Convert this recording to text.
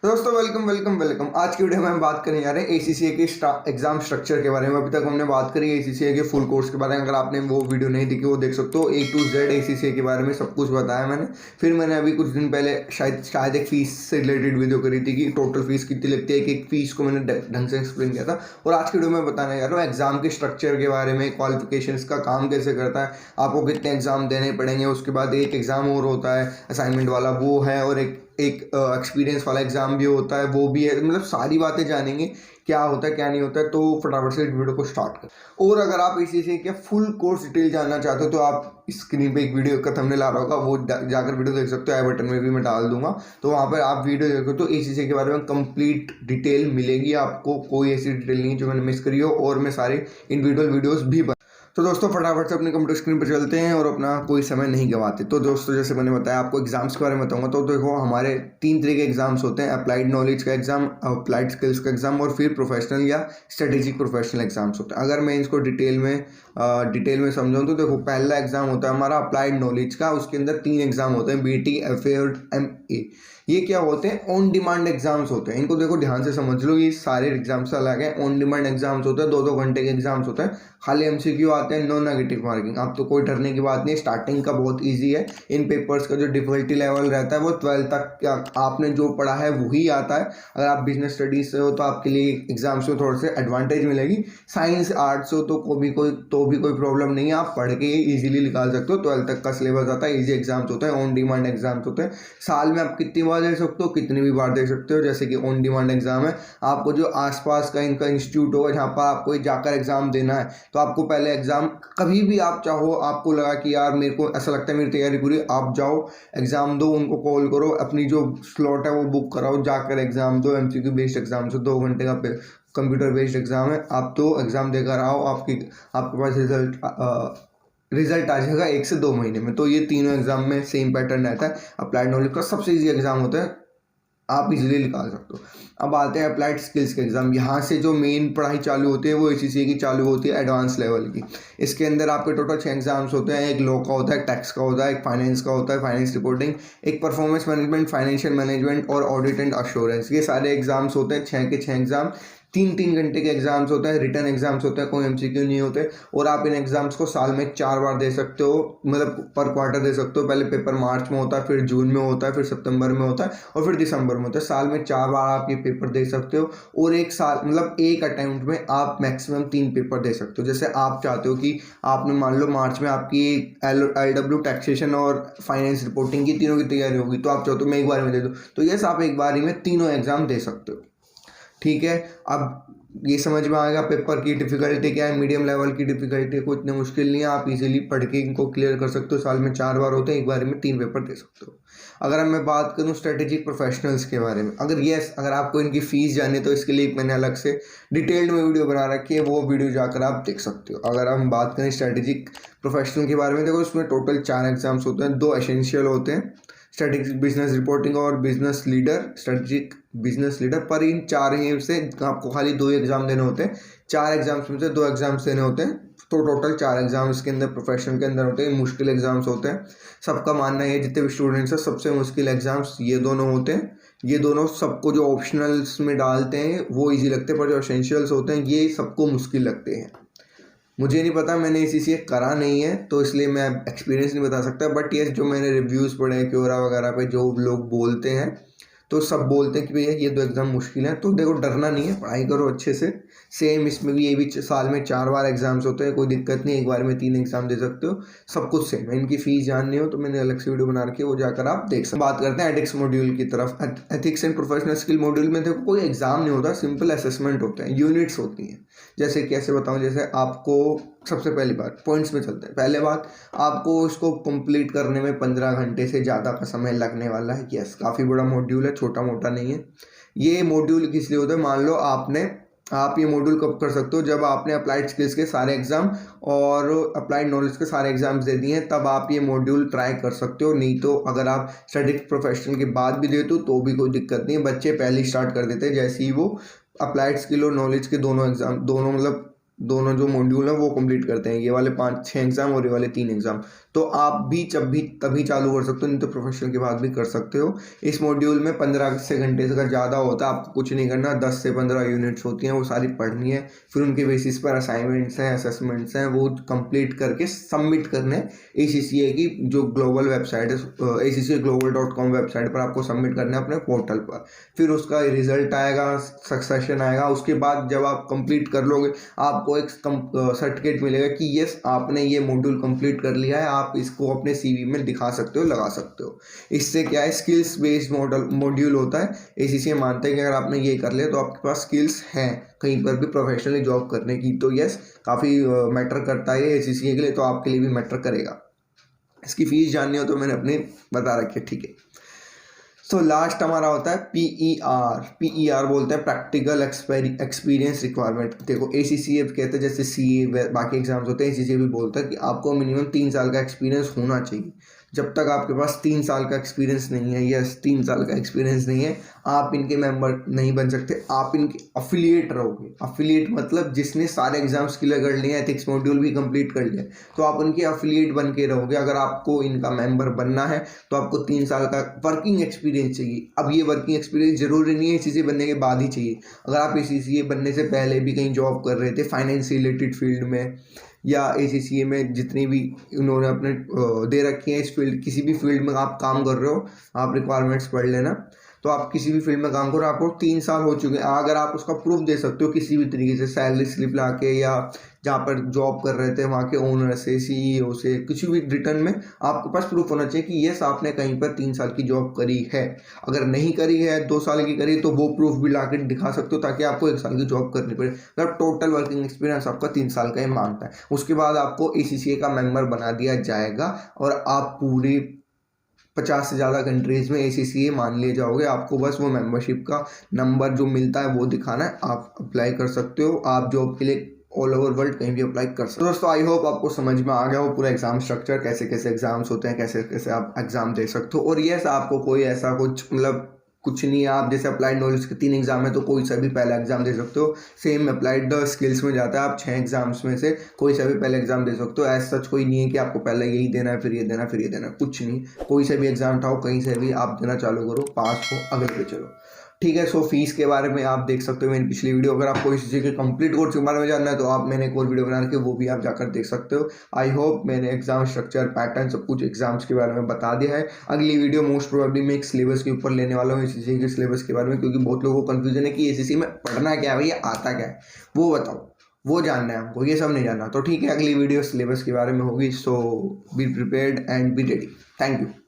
तो दोस्तों welcome welcome welcome. आज की वीडियो में हम बात करने जा रहे हैं एसीसीए के एग्जाम स्ट्रक्चर के बारे में। अभी तक हमने बात करी एसीसीए के फुल कोर्स के बारे में। अगर आपने वो वीडियो नहीं देखी वो देख सकते हो। A to Z एसीसीए के बारे में सब कुछ बताया मैंने। फिर मैंने अभी कुछ दिन पहले शायद एक फीस से रिलेटेड वीडियो करी थी कि टोटल फीस कितनी लगती है। एक फीस को मैंने ढंग से एक्सप्लेन किया था। और आज की वीडियो में बताने जा रहा हूँ एग्जाम के स्ट्रक्चर के बारे में, क्वालिफिकेशंस का काम कैसे करता है, आपको कितने एग्जाम देने पड़ेंगे। उसके बाद एक एग्जाम और होता है असाइनमेंट वाला, वो है, और एक एक्सपीरियंस वाला एग्जाम भी होता है, वो भी है। मतलब सारी बातें जानेंगे क्या होता है क्या नहीं होता है। तो फटाफट से वीडियो को स्टार्ट करें। और अगर आप इसी से क्या फुल कोर्स डिटेल जानना चाहते हो तो आप स्क्रीन पे एक वीडियो का थंबनेल आ रहा होगा, वो जाकर वीडियो देख सकते हो। आई बटन में भी मैं डाल दूंगा, तो वहाँ पर आप वीडियो देखो तो एसीसी के बारे में कंप्लीट डिटेल मिलेगी आपको। कोई ऐसी डिटेल नहीं जो मैंने मिस करी हो, और मैं सारे इंडिविजुअल वीडियोस भी तो दोस्तों फटाफट से अपने कंप्यूटर स्क्रीन पर चलते हैं और अपना कोई समय नहीं गंवाते। तो दोस्तों जैसे मैंने बताया आपको एग्जाम्स के बारे में बताऊंगा। तो देखो हमारे 3 तरह के एग्जाम्स होते हैं, अप्लाइड नॉलेज का एग्जाम, अप्लाइड स्किल्स का एग्जाम, और फिर प्रोफेशनल या स्ट्रेटेजिक प्रोफेशनल एग्जाम्स होते हैं। अगर मैं इसको डिटेल में समझाऊँ तो देखो पहला एग्जाम होता है हमारा अप्लाइड नॉलेज का। उसके अंदर 3 एग्जाम होते हैं, BT, FA और MA। ये क्या होते हैं? ऑन डिमांड एग्जाम्स होते हैं। इनको देखो ध्यान से समझ लो, ये सारे एग्जाम्स अलग हैं। ऑन डिमांड एग्जाम्स होते हैं, 2-2 घंटे के एग्जाम्स होते हैं, खाली MCQ आते हैं, नो नेगेटिव मार्किंग। अब तो कोई डरने की बात नहीं है, स्टार्टिंग का बहुत इजी है। इन पेपर्स का जो डिफिकल्टी लेवल रहता है वो 12 तक आपने जो पढ़ा है वही आता है। अगर आप बिजनेस स्टडीज से हो तो आपके लिए एग्जाम्स में थोड़े से एडवांटेज मिलेगी। साइंस आर्ट्स हो तो भी कोई प्रॉब्लम नहीं है, आप पढ़ के ये ईजिली निकाल सकते हो। 12 तक का सिलेबस आता है, ईजी एग्जाम्स होते हैं, ऑन डिमांड एग्जाम्स होते हैं। साल में आप कितनी बार दे सकते हो, कितनी भी बार दे सकते हो। जैसे कि ऑन डिमांड एग्जाम है, आपको जो आसपास का इनका इंस्टीट्यूट होगा जहाँ पर आपको जाकर एग्जाम देना है, तो आपको पहले एग्जाम कभी भी आप चाहो, आपको लगा कि यार मेरे को ऐसा लगता है मेरी तैयारी पूरी, आप जाओ एग्जाम दो, उनको कॉल करो, अपनी जो स्लॉट है वो बुक कराओ, जाकर एग्जाम दो। MCQ बेस्ड एग्जाम से 2 घंटे का कंप्यूटर बेस्ड एग्जाम है, आप तो एग्जाम देकर आओ। आपके पास रिजल्ट आ जाएगा 1 से 2 महीने में। तो ये तीनों एग्जाम में सेम पैटर्न रहता है। अप्लाइड नॉलेज का सबसे ईजी एग्जाम होता है, आप इजीली निकाल सकते हो। अब आते हैं अप्लाइड स्किल्स के एग्जाम। यहाँ से जो मेन पढ़ाई चालू होती है वो ACCA की चालू होती है, एडवांस लेवल की। इसके अंदर आपके टोटल 6 एग्जाम्स होते हैं। एक लॉ का होता है, एक टैक्स का होता है, एक फाइनेंस का होता है, फाइनेंस रिपोर्टिंग, एक परफॉर्मेंस मैनेजमेंट, फाइनेंशियल मैनेजमेंट और ऑडिट एंड अश्योरेंस। ये सारे एग्जाम्स होते हैं, 6 के 6 एग्जाम। 3-3 घंटे के एग्जाम्स होते हैं, रिटर्न एग्जाम्स होते हैं, कोई MCQ नहीं होते। और आप इन एग्जाम्स को साल में 4 बार दे सकते हो, मतलब पर क्वार्टर दे सकते हो। पहले पेपर मार्च में होता है, फिर जून में होता है, फिर सितंबर में होता है, और फिर दिसंबर में होता है। साल में 4 बार आप ये पेपर दे सकते हो। और एक साल मतलब एक अटेम्प्ट में आप मैक्सिमम 3 पेपर दे सकते हो। जैसे आप चाहते हो कि आपने मान लो मार्च में आपकी LW टैक्सेशन और फाइनेंस रिपोर्टिंग की तीनों की तैयारी होगी, तो आप चाहते हो मैं एक बार में दे दूँ, तो यस आप एक बार में तीनों एग्जाम दे सकते हो। ठीक है, अब ये समझ में आएगा पेपर की डिफिकल्टी क्या है, मीडियम लेवल की डिफिकल्टी है, कोई इतनी मुश्किल नहीं है। आप इजीली पढ़ के इनको क्लियर कर सकते हो। साल में 4 बार होते हैं, एक बार में 3 पेपर दे सकते हो। अगर अब मैं बात करूँ स्ट्रेटेजिक प्रोफेशनल्स के बारे में, अगर आपको इनकी फीस जाने तो इसके लिए मैंने अलग से डिटेल्ड में वीडियो बना रखी है, वो वीडियो जाकर आप देख सकते हो। अगर हम बात करें स्ट्रेटेजिक प्रोफेशनल के बारे में, देखो उसमें टोटल 4 एग्जाम्स होते हैं, 2 एसेंशियल होते हैं, स्ट्रेटेजिक बिजनेस रिपोर्टिंग और business leader, strategic business leader. पर इन 4 में से आपको खाली 2 एग्जाम देने होते हैं। 4 एग्जाम्स में से 2 एग्जाम्स देने होते हैं, तो टोटल 4 एग्जाम्स के अंदर प्रोफेशनल के अंदर होते हैं। मुश्किल एग्जाम्स होते हैं, सबका मानना है जितने भी स्टूडेंट्स हैं सबसे मुश्किल एग्जाम्स ये दोनों होते हैं। ये दोनों सबको जो ऑप्शनल्स में डालते हैं वो ईजी लगते हैं, पर जो एसेंशियल्स होते हैं ये सबको मुश्किल लगते हैं। मुझे नहीं पता, मैंने ACCA करा नहीं है तो इसलिए मैं एक्सपीरियंस नहीं बता सकता। बट ये जो मैंने रिव्यूज़ पढ़े हैं क्योरा वगैरह पे, जो लोग बोलते हैं तो सब बोलते हैं कि भैया ये 2 एग्ज़ाम मुश्किल है। तो देखो डरना नहीं है, पढ़ाई करो अच्छे से। सेम इसमें भी ये भी साल में 4 बार एग्जाम्स होते हैं, कोई दिक्कत नहीं, एक बार में 3 एग्जाम दे सकते हो, सब कुछ सेम है। इनकी फीस जाननी हो तो मैंने अलग से वीडियो बना रखी है, वो जाकर आप देख सकते। बात करते हैं एथिक्स मॉड्यूल की तरफ। Ethics and professional skill module में देखो कोई एग्जाम नहीं होता, सिंपल असेसमेंट होते हैं, यूनिट्स होती हैं। जैसे कैसे बताऊँ, जैसे आपको सबसे पहली बात पॉइंट्स में चलते हैं। पहले बात, आपको इसको कंप्लीट करने में 15 घंटे से ज़्यादा का समय लगने वाला है। यस, काफ़ी बड़ा मॉड्यूल है, छोटा मोटा नहीं है। ये मॉड्यूल किस लिए होता है, मान लो आप ये मॉड्यूल कब कर सकते हो, जब आपने अप्लाइड स्किल्स के सारे एग्जाम और अप्लाइड नॉलेज के सारे एग्जाम्स दे दिए हैं, तब आप ये मॉड्यूल ट्राई कर सकते हो। नहीं तो अगर आप स्ट्रेटेजिक प्रोफेशनल के बाद भी देते हो तो भी कोई दिक्कत नहीं है। बच्चे पहले ही स्टार्ट कर देते हैं जैसे ही वो अप्लाइड स्किल और नॉलेज के दोनों एग्जाम, दोनों जो मॉड्यूल है वो कंप्लीट करते हैं। ये वाले 5-6 एग्जाम और ये वाले 3 एग्जाम, तो आप भी जब भी तभी चालू कर सकते हो, नहीं तो प्रोफेशनल के बाद भी कर सकते हो। इस मॉड्यूल में 15 से घंटे से ज़्यादा होता है, आपको कुछ नहीं करना, 10 से 15 यूनिट्स होती हैं, वो सारी पढ़नी है, फिर उनके बेसिस पर असाइनमेंट्स हैं, असेसमेंट्स हैं, वो कंप्लीट करके सबमिट करने ACCA की जो ग्लोबल वेबसाइट है, ACCAglobal.com वेबसाइट पर आपको सबमिट करना है अपने पोर्टल पर। फिर उसका रिजल्ट आएगा, सक्सेशन आएगा, उसके बाद जब आप कंप्लीट कर लोगे आपको एक सर्टिफिकेट मिलेगा कि यस आपने ये मॉड्यूल कंप्लीट कर लिया है, आप इसको अपने CV में दिखा सकते हो, लगा सकते हो। इससे क्या है, स्किल्स बेस्ड मॉड्यूल होता है। ACCA मानते हैं कि अगर आपने ये कर लिया तो आपके पास स्किल्स हैं कहीं पर भी प्रोफेशनली जॉब करने की। तो यस काफ़ी मैटर करता है ACCA के लिए, तो आपके लिए भी मैटर करेगा। इसकी फीस जाननी हो तो मैंने अपनी बता रखी है, ठीक है। तो लास्ट हमारा होता है PER बोलते हैं प्रैक्टिकल एक्सपीरियंस रिक्वायरमेंट। देखो ACCA कहते हैं जैसे CA बाकी एग्जाम्स होते हैं, ACCA भी बोलता है कि आपको मिनिमम 3 साल का एक्सपीरियंस होना चाहिए। जब तक आपके पास 3 साल का एक्सपीरियंस नहीं है, यस 3 साल का एक्सपीरियंस नहीं है, आप इनके मेंबर नहीं बन सकते, आप इनके अफिलिएट रहोगे। अफिलिएट मतलब जिसने सारे एग्जाम्स क्लियर कर लिए, एथिक्स मॉड्यूल भी कंप्लीट कर लिया, तो आप उनके अफिलिएट बन के रहोगे। अगर आपको इनका मेंबर बनना है तो आपको 3 साल का वर्किंग एक्सपीरियंस चाहिए। अब ये वर्किंग एक्सपीरियंस जरूरी नहीं है ACCA बनने के बाद ही चाहिए। अगर आप ACCA बनने से पहले भी कहीं जॉब कर रहे थे फाइनेंस रिलेटेड फील्ड में, या ACCA में जितनी भी उन्होंने अपने दे रखी है इस फील्ड, किसी भी फील्ड में आप काम कर रहे हो, आप रिक्वायरमेंट्स पढ़ लेना। तो आप किसी भी फील्ड में काम करो, आपको 3 साल हो चुके हैं, अगर आप उसका प्रूफ दे सकते हो किसी भी तरीके से, सैलरी स्लिप ला के, या जहाँ पर जॉब कर रहे थे वहाँ के ओनर से, CEO से, कुछ भी रिटर्न में आपके पास प्रूफ होना चाहिए कि यस आपने कहीं पर 3 साल की जॉब करी है। अगर नहीं करी है, 2 साल की करी, तो वो प्रूफ भी ला के दिखा सकते हो, ताकि आपको 1 साल की जॉब करनी पड़े। मतलब टोटल वर्किंग एक्सपीरियंस आपका 3 साल का ही मांगता है। उसके बाद आपको ACCA का मेंबर बना दिया जाएगा और आप पूरी 50 से ज़्यादा कंट्रीज़ में ACCA मान लिए जाओगे। आपको बस वो मेंबरशिप का नंबर जो मिलता है वो दिखाना है, आप अप्लाई कर सकते हो। आप जॉब के लिए ऑल ओवर वर्ल्ड कहीं भी अप्लाई कर सकते हो। दोस्तों आई होप आपको समझ में आ गया हो पूरा एग्जाम स्ट्रक्चर, कैसे कैसे एग्जाम्स होते हैं, कैसे कैसे आप एग्जाम दे सकते हो। और यस आपको कोई ऐसा कुछ नहीं है, आप जैसे अप्लाइड नॉलेज के 3 एग्जाम है तो कोई सा भी पहला एग्जाम दे सकते हो। सेम अप्लाइड स्किल्स में जाता है, आप 6 एग्जाम्स में से कोई सा भी पहले एग्जाम दे सकते हो। ऐसा सच कोई नहीं है कि आपको पहले यही देना है, फिर ये देना, फिर ये देना, कुछ नहीं। कोई सा भी एग्जाम उठाओ, कहीं से भी आप देना चालू करो, पास हो, अगले पे चलो, ठीक है। सो फीस के बारे में आप देख सकते हो मेरी पिछली वीडियो। अगर आपको इस चीज़ के कंप्लीट कोर्स के बारे में जानना है तो आप मैंने एक और वीडियो बना रखी है, वो भी आप जाकर देख सकते हो। आई होप मैंने एग्जाम स्ट्रक्चर, पैटर्न, सब कुछ एग्जाम्स के बारे में बता दिया है। अगली वीडियो मोस्ट प्रोबेबली मैं एक सिलेबस के ऊपर लेने वाला हूँ, ACCA के सिलेबस के बारे में, क्योंकि बहुत लोगों को कन्फ्यूजन है कि ACCA में पढ़ना क्या है भैया, आता क्या है, वो बताओ, वो जानना है हमको, ये सब नहीं जानना। तो ठीक है, अगली वीडियो सिलेबस के बारे में होगी। So be prepared and be ready. Thank you.